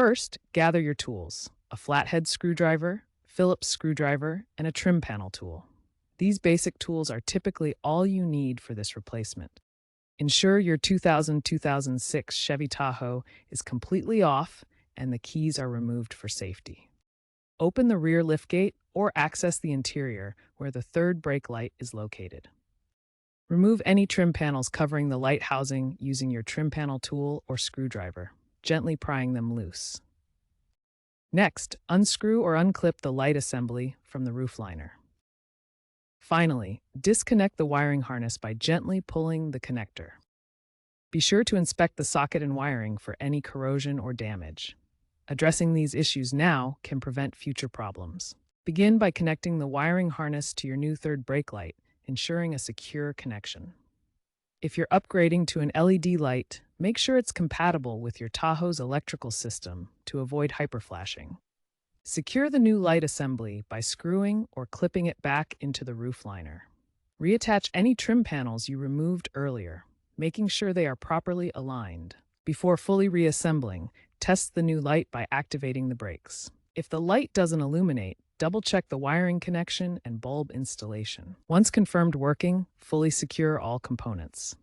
First, gather your tools: a flathead screwdriver, Phillips screwdriver, and a trim panel tool. These basic tools are typically all you need for this replacement. Ensure your 2006 Chevy Tahoe is completely off and the keys are removed for safety. Open the rear liftgate or access the interior where the third brake light is located. Remove any trim panels covering the light housing using your trim panel tool or screwdriver, gently prying them loose. Next, unscrew or unclip the light assembly from the roof liner. Finally, disconnect the wiring harness by gently pulling the connector. Be sure to inspect the socket and wiring for any corrosion or damage. Addressing these issues now can prevent future problems. Begin by connecting the wiring harness to your new third brake light, ensuring a secure connection. If you're upgrading to an LED light, make sure it's compatible with your Tahoe's electrical system to avoid hyperflashing. Secure the new light assembly by screwing or clipping it back into the roof liner. Reattach any trim panels you removed earlier, making sure they are properly aligned. Before fully reassembling, test the new light by activating the brakes. If the light doesn't illuminate, double-check the wiring connection and bulb installation. Once confirmed working, fully secure all components.